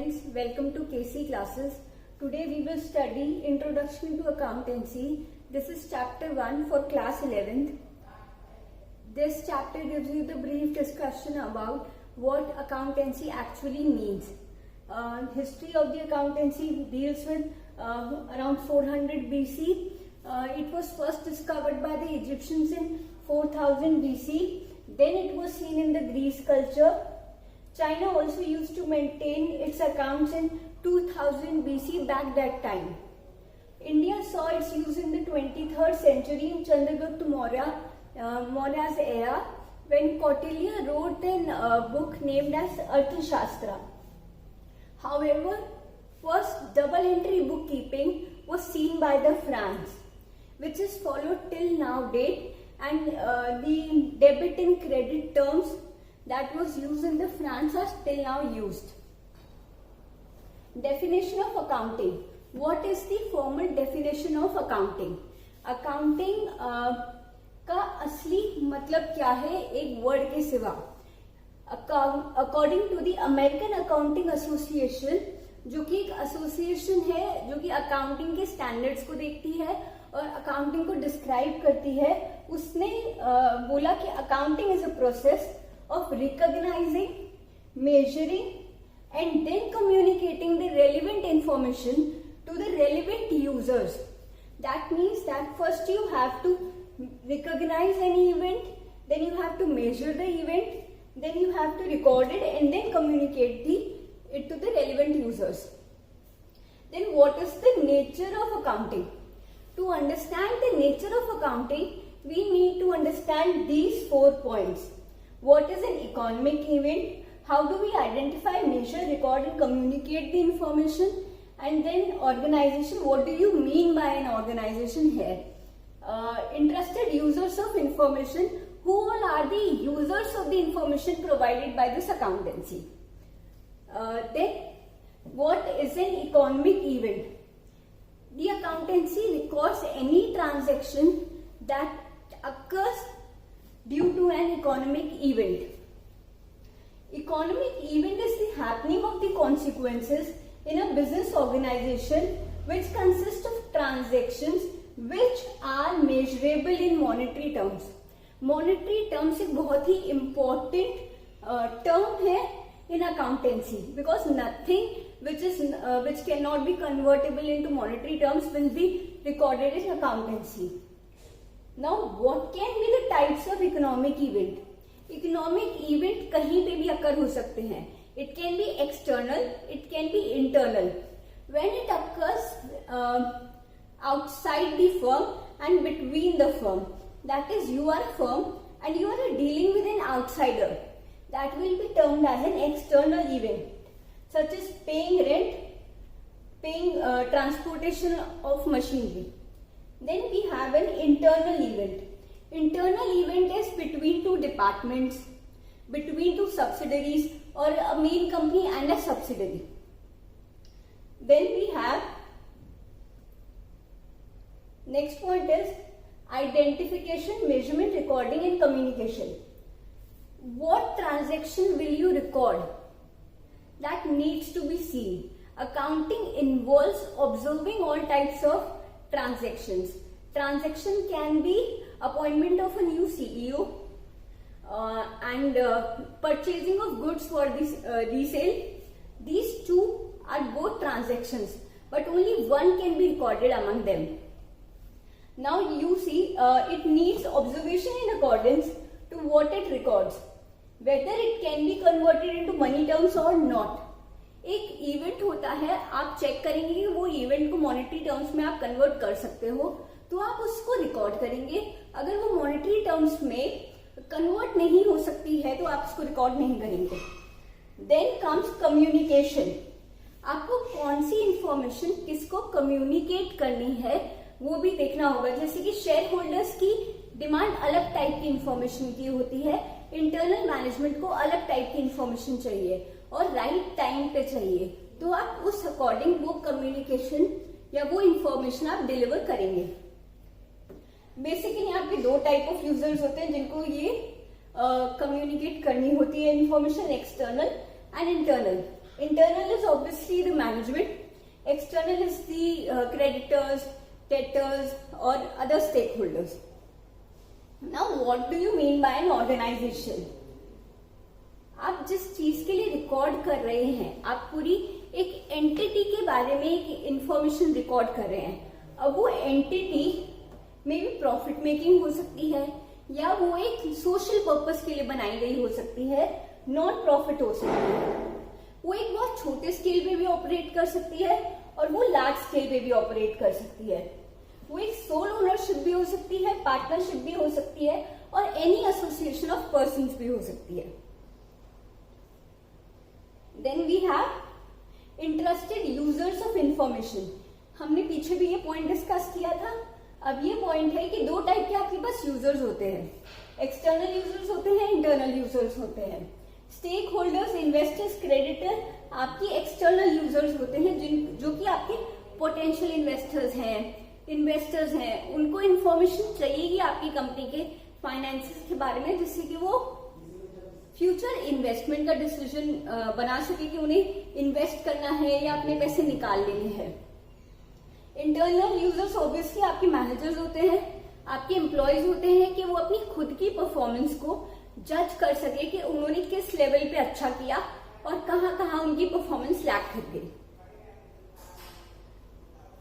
friends, welcome to KC classes. Today we will study Introduction to Accountancy. This is chapter 1 for class 11th. This chapter gives you the brief discussion about what accountancy actually means. History of the accountancy deals with around 400 BC. It was first discovered by the Egyptians in 4000 BC. Then it was seen in the Greece culture. China also used to maintain its accounts in 2000 BC back that time. India saw its use in the 23rd century in Chandragupta Maurya's era when Kautilya wrote a book named as Arthashastra. However, first double entry bookkeeping was seen by the France, which is followed till now date, and the debit and credit terms that was used in the France are still now used. Definition of accounting. What is the formal definition of accounting? Accounting का असली मतलब क्या है एक word के सिवा? According to the American Accounting Association, जो कि एक एसोसिएशन है जो कि अकाउंटिंग के स्टैंडर्ड्स को देखती है और अकाउंटिंग को डिस्क्राइब करती है, उसने बोला कि accounting is a process of recognizing, measuring and then communicating the relevant information to the relevant users. That means that first you have to recognize any event, then you have to measure the event, then you have to record it and then communicate it to the relevant users. Then what is the nature of accounting? To understand the nature of accounting, we need to understand these 4 points. What is an economic event? How do we identify, measure, record and communicate the information? And then organization. What do you mean by an organization here? Interested users of information. Who all are the users of the information provided by this accountancy? Then what is an economic event? The accountancy records any transaction that occurs due to an economic event. Economic event is the happening of the consequences in a business organization which consists of transactions which are measurable in monetary terms. Monetary terms एक बहुत ही important term है in accountancy because nothing which cannot be convertible into monetary terms will be recorded in accountancy. Now, what can be the types of economic event? Economic event कहीं पे भी occur हो सकते हैं. It can be external, it can be internal. When it occurs outside the firm and between the firm, that is, you are a firm and you are dealing with an outsider, that will be termed as an external event, such as paying rent, paying transportation of machinery. Then we have an internal event. Internal event is between two departments, between two subsidiaries or a main company and a subsidiary. Then we have, next point is identification, measurement, recording and communication. What transaction will you record? That needs to be seen. Accounting involves observing all types of transactions. Transaction can be appointment of a new CEO and purchasing of goods for this resale. These two are both transactions, but only one can be recorded among them. Now you see, it needs observation in accordance to what it records, whether it can be converted into money terms or not. एक event होता है, आप check करेंगे कि वो event को monetary terms में आप कन्वर्ट कर सकते हो, तो आप उसको रिकॉर्ड करेंगे. अगर वो मॉनेटरी टर्म्स में कन्वर्ट नहीं हो सकती है तो आप उसको रिकॉर्ड नहीं करेंगे. Then comes communication. आपको कौन सी इंफॉर्मेशन किसको कम्युनिकेट करनी है वो भी देखना होगा. जैसे कि शेयर होल्डर्स की डिमांड अलग टाइप की इंफॉर्मेशन की होती है, इंटरनल मैनेजमेंट को अलग टाइप की इंफॉर्मेशन चाहिए और राइट टाइम पे चाहिए, तो आप उस अकॉर्डिंग वो कम्युनिकेशन या वो इंफॉर्मेशन आप डिलीवर करेंगे. बेसिकली यहाँ पे 2 टाइप ऑफ यूजर्स होते हैं जिनको ये कम्युनिकेट करनी होती है information, external and internal. Internal is obviously the management. External is the creditors, debtors or other stakeholders. Now what do you mean by an organization? आप जिस चीज के लिए रिकॉर्ड कर रहे हैं, आप पूरी एक एंटिटी के बारे में एक इंफॉर्मेशन रिकॉर्ड कर रहे हैं. अब वो एंटिटी में भी प्रॉफिट मेकिंग हो सकती है या वो एक सोशल पर्पस के लिए बनाई गई हो सकती है, नॉन प्रॉफिट हो सकती है. वो एक बहुत छोटे स्केल पे भी ऑपरेट कर सकती है और वो लार्ज स्केल पे भी ऑपरेट कर सकती है. वो एक सोल ओनरशिप भी हो सकती है, पार्टनरशिप भी हो सकती है और एनी एसोसिएशन ऑफ पर्संस भी हो सकती है. Then we have interested users of information. हमने पीछे भी ये पॉइंट डिस्कस किया था. अब ये पॉइंट है कि दो टाइप के आपके पास यूजर्स होते हैं. एक्सटर्नल यूजर्स होते हैं, इंटरनल यूजर्स होते हैं. स्टेक होल्डर्स, इन्वेस्टर्स, क्रेडिटर आपकी एक्सटर्नल यूजर्स होते हैं जो कि आपके पोटेंशियल इन्वेस्टर्स हैं. उनको इन्फॉर्मेशन चाहिएगी आपकी कंपनी के फाइनेंसेस के बारे में, जिससे कि वो फ्यूचर इन्वेस्टमेंट का डिसीजन बना सके कि उन्हें इन्वेस्ट करना है या अपने पैसे निकाल लेने हैं. इंटरनल यूजर्स ऑब्वियसली आपके मैनेजर्स होते हैं, आपके एम्प्लॉयज होते हैं कि वो अपनी खुद की परफॉर्मेंस को जज कर सके कि उन्होंने किस लेवल पे अच्छा किया और कहां कहां उनकी परफॉर्मेंस लैग कर गई.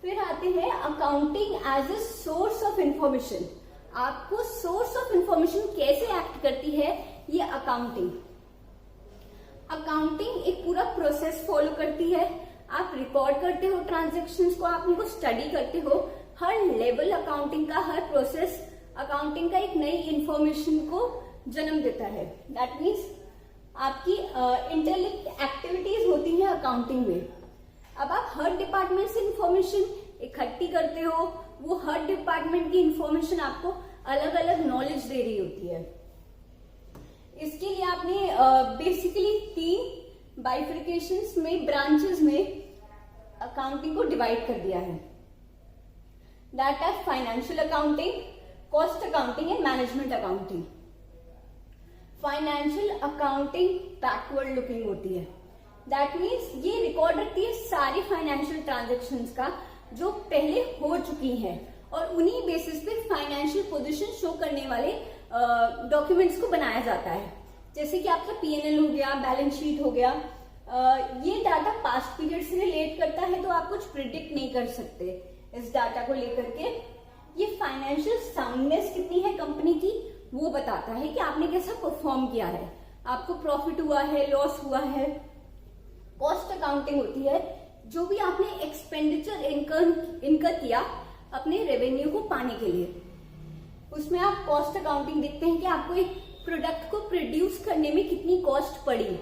फिर आते हैं accounting as a source of information. आपको सोर्स ऑफ इंफॉर्मेशन कैसे एक्ट करती है ये अकाउंटिंग एक पूरा प्रोसेस फॉलो करती है. आप रिकॉर्ड करते हो ट्रांजेक्शन्स को, आप उनको स्टडी करते हो. हर लेवल अकाउंटिंग का, हर प्रोसेस अकाउंटिंग का एक नई इंफॉर्मेशन को जन्म देता है. दैट मीन्स आपकी इंटेलेक्ट एक्टिविटीज होती हैं अकाउंटिंग में. अब आप हर डिपार्टमेंट से इंफॉर्मेशन इकट्ठी करते हो, वो हर डिपार्टमेंट की इंफॉर्मेशन आपको अलग अलग नॉलेज दे रही होती है. इसके लिए आपने बेसिकली 3 बाइफिकेशंस में, ब्रांचेस में अकाउंटिंग को डिवाइड कर दिया है. That are financial accounting, cost accounting and management accounting. Financial accounting backward looking होती है. दैट मीन्स ये रिकॉर्ड रखती है सारी फाइनेंशियल ट्रांजेक्शन्स का जो पहले हो चुकी हैं और उन्हीं बेसिस पे फाइनेंशियल पोजीशन शो करने वाले डॉक्यूमेंट्स को बनाया जाता है. जैसे कि आपका P&L हो गया, बैलेंस शीट हो गया. ये डाटा पास्ट पीरियड से रिलेट करता है तो आप कुछ प्रिडिक्ट नहीं कर सकते इस डाटा को लेकर के. ये फाइनेंशियल साउंडनेस कितनी है कंपनी की वो बताता है कि आपने कैसा परफॉर्म किया है, आपको प्रॉफिट हुआ है, लॉस हुआ है. कॉस्ट अकाउंटिंग होती है जो भी आपने एक्सपेंडिचर इनकर किया अपने रेवेन्यू को पाने के लिए. उसमें आप कॉस्ट अकाउंटिंग देखते हैं कि आपको एक प्रोडक्ट को प्रोड्यूस करने में कितनी कॉस्ट पड़ी,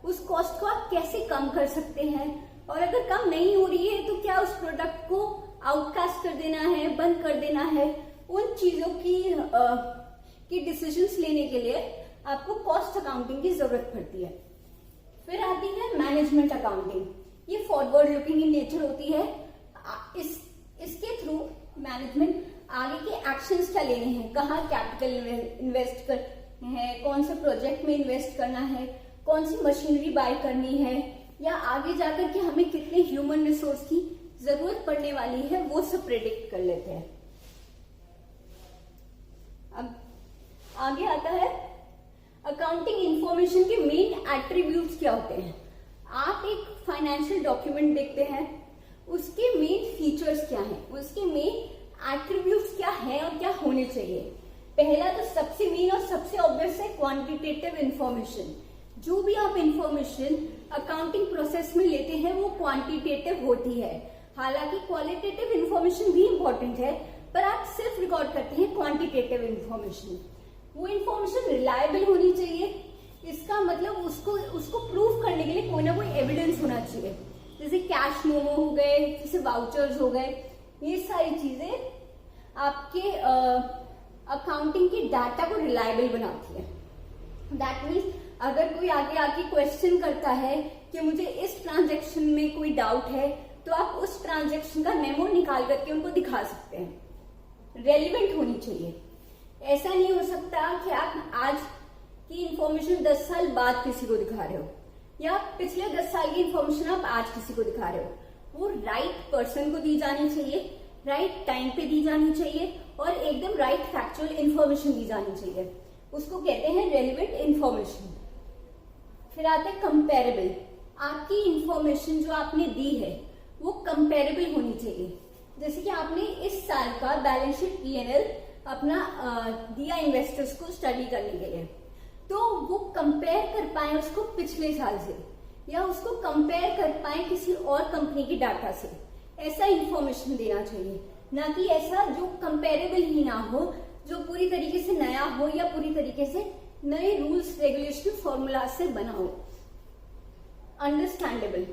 उस कॉस्ट को आप कैसे कम कर सकते हैं और अगर कम नहीं हो रही है तो क्या उस प्रोडक्ट को आउटकास्ट कर देना है, बंद कर देना है. उन चीजों की डिसीजंस लेने के लिए आपको कॉस्ट अकाउंटिंग की जरूरत पड़ती है. फिर आती है मैनेजमेंट अकाउंटिंग. ये फॉरवर्ड लुकिंग इन नेचर होती है. इसके थ्रू मैनेजमेंट आगे के एक्शंस क्या लेने हैं, कहाँ कैपिटल इन्वेस्ट करना है, कौन से प्रोजेक्ट में इन्वेस्ट करना है, कौन सी मशीनरी बाय करनी है, या आगे जाकर के हमें कितने ह्यूमन रिसोर्स की जरूरत पड़ने वाली है, वो सब प्रेडिक्ट कर लेते हैं. अब आगे आता है अकाउंटिंग इंफॉर्मेशन के मेन एट्रीब्यूट्स क्या होते हैं. आप एक फाइनेंशियल डॉक्यूमेंट देखते हैं, उसके मेन फीचर्स क्या हैं, उसके मेन एट्रीब्यूट्स क्या है और क्या होने चाहिए. पहला तो सबसे मेन और सबसे ऑब्वियस है क्वांटिटेटिव इंफॉर्मेशन. जो भी आप इंफॉर्मेशन अकाउंटिंग प्रोसेस में लेते हैं वो क्वांटिटेटिव होती है. हालांकि क्वालिटेटिव इंफॉर्मेशन भी इंपॉर्टेंट है, पर आप सिर्फ रिकॉर्ड करते हैं क्वांटिटेटिव इंफॉर्मेशन. वो इंफॉर्मेशन रिलायबल होनी चाहिए. इसका मतलब उसको प्रूव करने के लिए कोई ना कोई एविडेंस होना चाहिए. जैसे कैश मेमो हो गए, जैसे वाउचर्स हो गए, ये सारी चीजें आपके अकाउंटिंग के डाटा को रिलायबल बनाती है. दैट मीन्स अगर कोई आगे आके क्वेश्चन करता है कि मुझे इस ट्रांजेक्शन में कोई डाउट है, तो आप उस ट्रांजेक्शन का मेमो निकाल करके उनको दिखा सकते हैं. रेलिवेंट होनी चाहिए. ऐसा नहीं हो सकता कि आप आज की इंफॉर्मेशन 10 साल बाद किसी को दिखा रहे हो. या पिछले 10 साल की इंफॉर्मेशन आप आज किसी को दिखा रहे हो, वो राइट पर्सन को दी जानी चाहिए, राइट टाइम पे दी जानी चाहिए और एकदम राइट फैक्चुअल इंफॉर्मेशन दी जानी चाहिए। उसको कहते हैं रेलिवेंट इंफॉर्मेशन। फिर आता है कंपेरेबल। आपकी इंफॉर्मेशन जो आपने दी है वो कंपेरेबल होनी चाहिए। जैसे कि आपने इस साल का बैलेंस शीट P&L अपना दिया इन्वेस्टर्स को स्टडी करने के लिए, तो वो कंपेयर कर पाए उसको पिछले साल से, या उसको कंपेयर कर पाए किसी और कंपनी की डाटा से। ऐसा इंफॉर्मेशन देना चाहिए, ना कि ऐसा जो कंपेरेबल ही ना हो, जो पूरी तरीके से नया हो या पूरी तरीके से नए रूल्स रेगुलेशन फॉर्मूला से बना हो। Understandable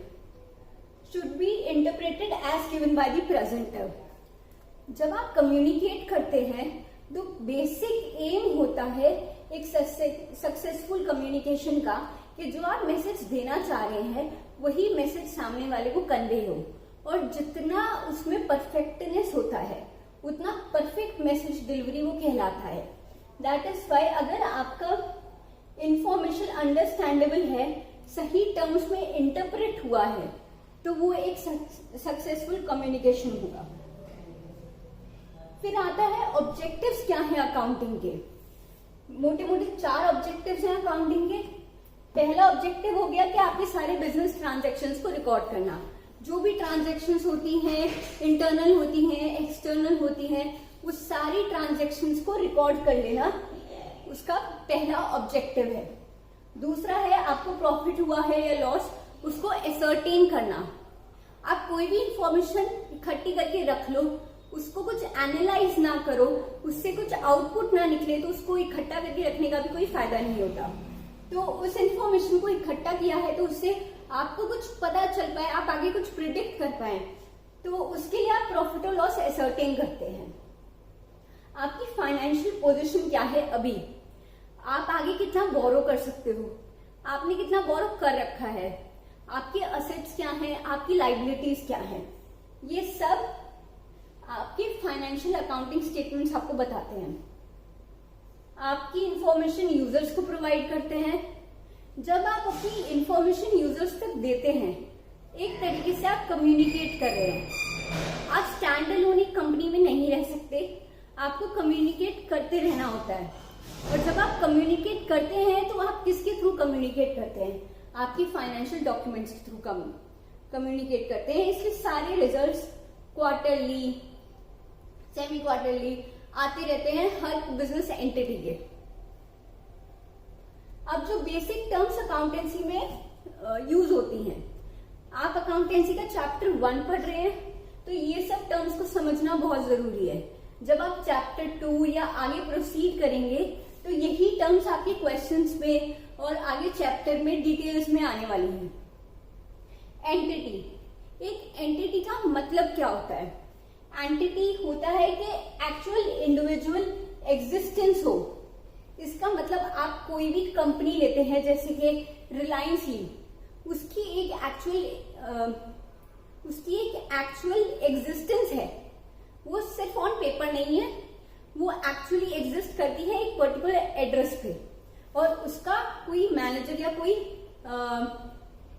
should be interpreted as given by the presenter। जब आप कम्युनिकेट करते हैं तो बेसिक एम होता है एक सक्सेसफुल कम्युनिकेशन का कि जो आप मैसेज देना चाह रहे हैं वही मैसेज सामने वाले को कन्वे हो, और जितना उसमें परफेक्टनेस होता है उतना परफेक्ट मैसेज डिलीवरी वो कहलाता है। दैट इज वाई अगर आपका इंफॉर्मेशन अंडरस्टैंडेबल है, सही टर्म्स में इंटरप्रेट हुआ है, तो वो एक सक्सेसफुल कम्युनिकेशन होगा। फिर आता है ऑब्जेक्टिव्स क्या है अकाउंटिंग के। मोटे मोटे 4 ऑब्जेक्टिव्स हैं अकाउंटिंग के। पहला ऑब्जेक्टिव हो गया कि आपके सारे बिजनेस ट्रांजैक्शंस को रिकॉर्ड करना। जो भी ट्रांजैक्शंस होती हैं, इंटरनल होती हैं, एक्सटर्नल होती हैं, उस सारी ट्रांजैक्शंस को रिकॉर्ड कर लेना उसका पहला ऑब्जेक्टिव है। दूसरा है आपको प्रॉफिट हुआ है या लॉस, उसको एसर्टेन करना। आप कोई भी इंफॉर्मेशन इकट्ठी करके रख लो, उसको कुछ एनालाइज ना करो, उससे कुछ आउटपुट ना निकले, तो उसको इकट्ठा करके रखने का भी कोई फायदा नहीं होता। तो उस इंफॉर्मेशन को इकट्ठा किया है तो उससे आपको कुछ पता चल पाए, आप आगे कुछ प्रिडिक्ट कर पाए, तो उसके लिए आप प्रॉफिट और लॉस एसर्टेन करते हैं। आपकी फाइनेंशियल पोजीशन क्या है अभी, आप आगे कितना बोरो कर सकते हो, आपने कितना बोरो कर रखा है, आपके असेट्स क्या हैं, आपकी लाइबिलिटीज क्या हैं, ये सब आपके फाइनेंशियल अकाउंटिंग स्टेटमेंट्स आपको बताते हैं। आपकी इंफॉर्मेशन यूजर्स को प्रोवाइड करते हैं। जब आप अपनी इंफॉर्मेशन यूजर्स तक देते हैं, एक तरीके से आप कम्युनिकेट कर रहे हैं। आप स्टैंड अलोन एक कंपनी में नहीं रह सकते, आपको कम्युनिकेट करते रहना होता है। और जब आप कम्युनिकेट करते हैं तो आप किसके थ्रू कम्युनिकेट करते हैं, आपकी फाइनेंशियल डॉक्यूमेंट्स के थ्रू कम्युनिकेट करते हैं। इसलिए सारे रिजल्ट्स क्वार्टरली, सेमी क्वार्टरली आते रहते हैं हर बिजनेस एंटिटी के। अब जो बेसिक टर्म्स अकाउंटेंसी में यूज होती हैं, आप अकाउंटेंसी का चैप्टर 1 पढ़ रहे हैं तो ये सब टर्म्स को समझना बहुत जरूरी है। जब आप चैप्टर 2 या आगे प्रोसीड करेंगे तो यही टर्म्स आपके क्वेश्चंस में और आगे चैप्टर में डिटेल्स में आने वाली हैं। एंटिटी, एक एंटिटी का मतलब क्या होता है? एंटिटी होता है कि एक्चुअल इंडिविजुअल एग्जिस्टेंस हो। इसका मतलब आप कोई भी कंपनी लेते हैं जैसे कि रिलायंस ली, उसकी एक एक्चुअल एग्जिस्टेंस है, वो सिर्फ ऑन पेपर नहीं है, वो एक्चुअली एग्जिस्ट करती है एक पर्टिकुलर एड्रेस पे, और उसका कोई मैनेजर या कोई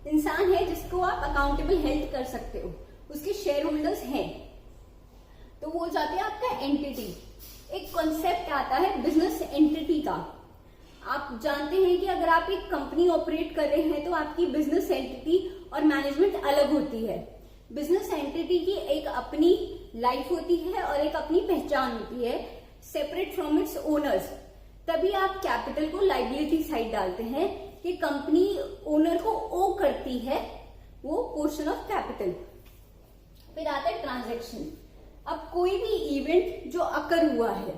इंसान है जिसको आप अकाउंटेबल हेल्ड कर सकते हो, उसके शेयर होल्डर्स हैं, तो वो हो जाते हैं आपका एंटिटी। एक कॉन्सेप्ट आता है बिजनेस एंटिटी का। आप जानते हैं कि अगर आप एक कंपनी ऑपरेट कर रहे हैं तो आपकी बिजनेस एंटिटी और मैनेजमेंट अलग होती है। बिजनेस एंटिटी की एक अपनी लाइफ होती है और एक अपनी पहचान होती है, सेपरेट फ्रॉम इट्स ओनर्स। तभी आप कैपिटल को लाइबिलिटी साइड डालते हैं कि कंपनी ओनर को ओ करती है वो पोर्शन ऑफ कैपिटल। फिर आता है ट्रांजैक्शन। अब कोई भी इवेंट जो अकर हुआ है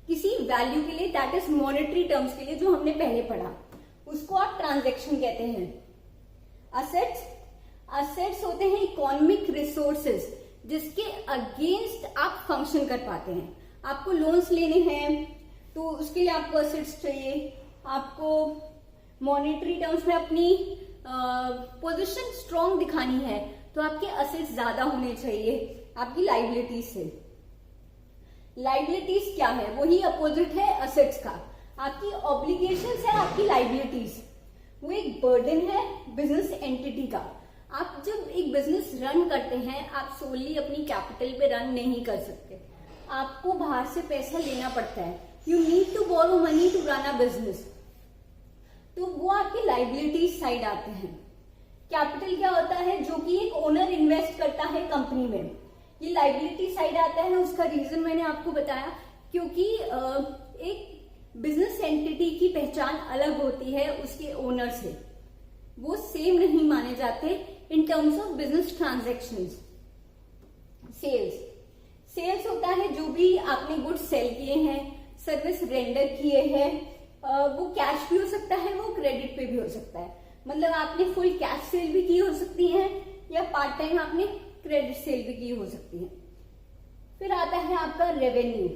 किसी वैल्यू के लिए, दैट इज मॉनेटरी टर्म्स के लिए, जो हमने पहले पढ़ा, उसको आप ट्रांजैक्शन कहते हैं। असेट्स होते हैं इकोनॉमिक रिसोर्सेज जिसके अगेंस्ट आप फंक्शन कर पाते हैं। आपको लोन्स लेने हैं तो उसके लिए आपको असेट्स चाहिए, आपको मॉनेटरी टर्म्स में अपनी पोजीशन स्ट्रॉन्ग दिखानी है तो आपके असेट्स ज्यादा होने चाहिए आपकी लाइबिलिटीज से। लाइबिलिटीज क्या है? वही अपोजिट है असेट्स का। आपकी ऑब्लिगेशंस है आपकी लाइबिलिटीज। वो एक बर्डन है बिजनेस एंटिटी का। आप जब एक बिजनेस रन करते हैं, आप सोली अपनी कैपिटल पे रन नहीं कर सकते, आपको बाहर से पैसा लेना पड़ता है। You need to borrow money to run a business. तो वो आपकी लाइबिलिटी साइड आते हैं। कैपिटल क्या होता है? जो कि एक ओनर इन्वेस्ट करता है कंपनी में, ये लाइबिलिटी साइड आता है। उसका रीजन मैंने आपको बताया, क्योंकि एक बिजनेस एंटिटी की पहचान अलग होती है उसके ओनर से, वो सेम नहीं माने जाते in terms of business transactions. Sales होता है जो भी आपने गुड्स सेल किए हैं, सर्विस रेंडर किए हैं, वो कैश भी हो सकता है, वो क्रेडिट पे भी हो सकता है। मतलब आपने फुल कैश सेल भी की हो सकती है या पार्ट टाइम आपने क्रेडिट सेल भी की हो सकती है। फिर आता है आपका रेवेन्यू।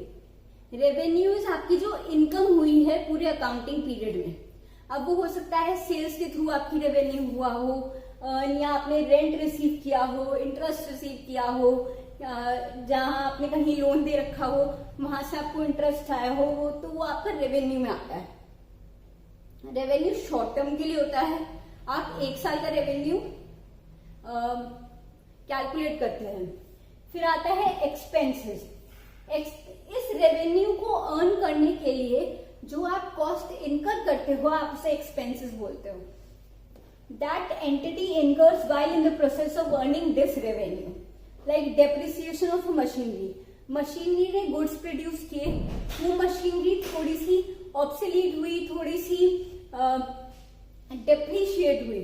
रेवेन्यू आपकी जो इनकम हुई है पूरे अकाउंटिंग पीरियड में। अब वो हो सकता है सेल्स के थ्रू आपकी रेवेन्यू हुआ हो, या आपने रेंट रिसीव किया हो, इंटरेस्ट रिसीव किया हो, जहां आपने कहीं लोन दे रखा हो वहां से आपको इंटरेस्ट आया हो, तो वो आपका रेवेन्यू में आता है। रेवेन्यू शॉर्ट टर्म के लिए होता है। आप 1 साल का रेवेन्यू कैलकुलेट करते हैं। फिर आता है एक्सपेंसेस। इस रेवेन्यू को अर्न करने के लिए जो आप कॉस्ट इनकर करते हो, आप उसे एक्सपेंसेस बोलते हो। That entity incurs while in the process of earning this revenue, like depreciation of machinery. Machinery ने गुड्स प्रोड्यूस किए, वो मशीनरी थोड़ी सी ऑब्सोलीट हुई, थोड़ी सी डेप्रिशिएट हुई,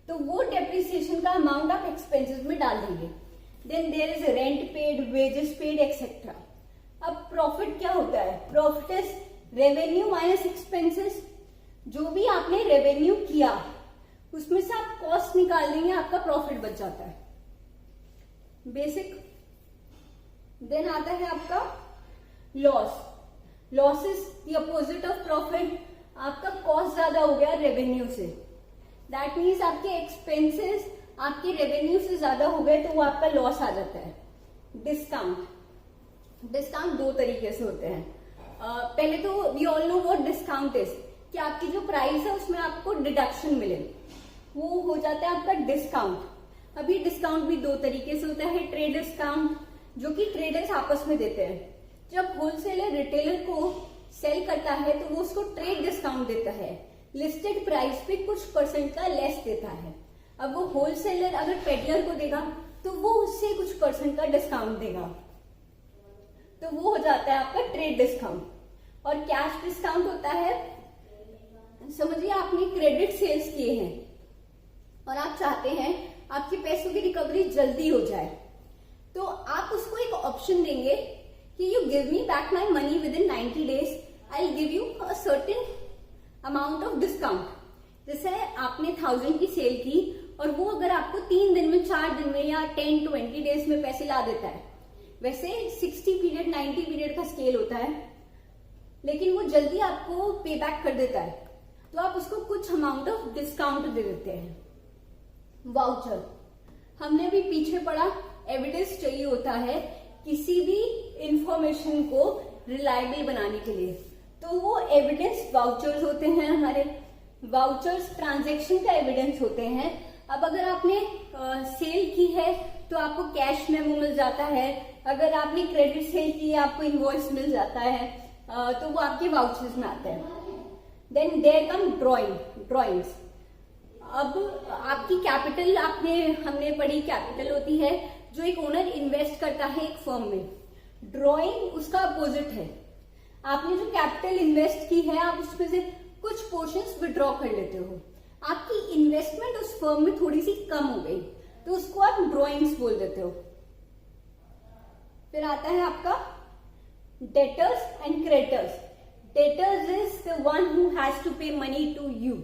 तो वो डेप्रिसिएशन का अमाउंट आप एक्सपेंसेस में डाल देंगे। Then there is rent paid, wages paid, etcetera. अब प्रॉफिट क्या होता है? Profit is revenue minus expenses. जो भी आपने रेवेन्यू किया उसमें से आप कॉस्ट निकाल देंगे, आपका प्रॉफिट बच जाता है, बेसिक। देन आता है आपका loss. Loss is the opposite of profit. आपका कॉस्ट ज्यादा हो गया रेवेन्यू से, दैट मीन्स आपके एक्सपेंसेस आपके रेवेन्यू से ज्यादा हो गए, तो वो आपका लॉस आ जाता है। डिस्काउंट 2 तरीके से होते हैं। पहले तो we all know what discount is, कि आपकी जो प्राइस है उसमें आपको डिडक्शन मिले, वो हो जाता है आपका डिस्काउंट। अभी डिस्काउंट भी 2 तरीके से होता है। ट्रेड डिस्काउंट, जो कि ट्रेडर्स आपस में देते हैं। जब होलसेलर रिटेलर को सेल करता है तो वो उसको ट्रेड डिस्काउंट देता है, लिस्टेड प्राइस पे कुछ परसेंट का लेस देता है। अब वो होलसेलर अगर पेडलर को देगा तो वो उससे कुछ परसेंट का डिस्काउंट देगा, तो वो हो जाता है आपका ट्रेड डिस्काउंट। और कैश डिस्काउंट होता है, समझिए आपने क्रेडिट सेल्स किए हैं और आप चाहते हैं आपके पैसों की रिकवरी जल्दी हो जाए, तो आप उसको एक ऑप्शन देंगे कि you give me back my money with in 90 days, I will give you a certain amount of discount. जैसे आपने 1000 की सेल की और वो अगर आपको 3 दिन में, 4 दिन में या 10-20 days में पैसे ला देता है, वैसे 60 पीरियड 90 पीरियड का स्केल होता है, लेकिन वो जल्दी आपको पे बैक कर देता है, तो आप उसको कुछ अमाउंट ऑफ डिस्काउंट दे देते हैं। वाउचर, हमने भी पीछे पढ़ा, एविडेंस चाहिए होता है किसी भी इंफॉर्मेशन को रिलायबल बनाने के लिए, तो वो एविडेंस वाउचर्स होते हैं हमारे। वाउचर्स ट्रांजैक्शन का एविडेंस होते हैं। अब अगर आपने सेल की है तो आपको कैश मेमो मिल जाता है, अगर आपने क्रेडिट सेल की है आपको इनवॉइस मिल जाता है, तो वो आपके वाउचर्स में आते हैं। Then there come drawings. अब आपकी कैपिटल हमने पढ़ी, कैपिटल होती है जो एक ओनर इन्वेस्ट करता है एक फर्म में। ड्रॉइंग उसका अपोजिट है। आपने जो कैपिटल इन्वेस्ट की है आप उसमें से कुछ पोर्शंस विड्रॉ कर लेते हो, आपकी इन्वेस्टमेंट उस फर्म में थोड़ी सी कम हो गई, तो उसको आप ड्रॉइंग्स बोल देते हो। फिर आता है आपका debtors and creditors. Debtors is the one who has to pay money to you,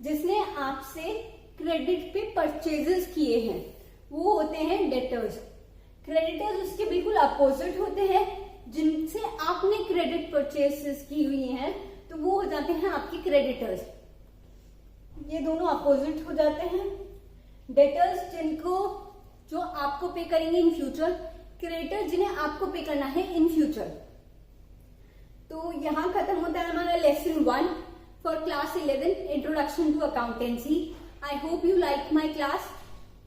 जिसने आपसे क्रेडिट पे परचेजेस किए हैं, वो होते हैं डेटर्स। क्रेडिटर्स उसके बिल्कुल अपोजिट होते हैं, जिनसे आपने क्रेडिट परचेसेस की हुई हैं, तो वो हो जाते हैं आपके क्रेडिटर्स। ये दोनों अपोजिट हो जाते हैं। डेटर्स जो आपको पे करेंगे इन फ्यूचर, क्रेडिटर जिन्हें आपको पे करना है इन फ्यूचर। तो यहां खत्म होता है हमारा lesson 1। for class 11, Introduction to Accountancy. I hope you like my class.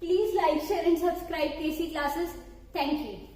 Please like, share and subscribe KC Classes. Thank you.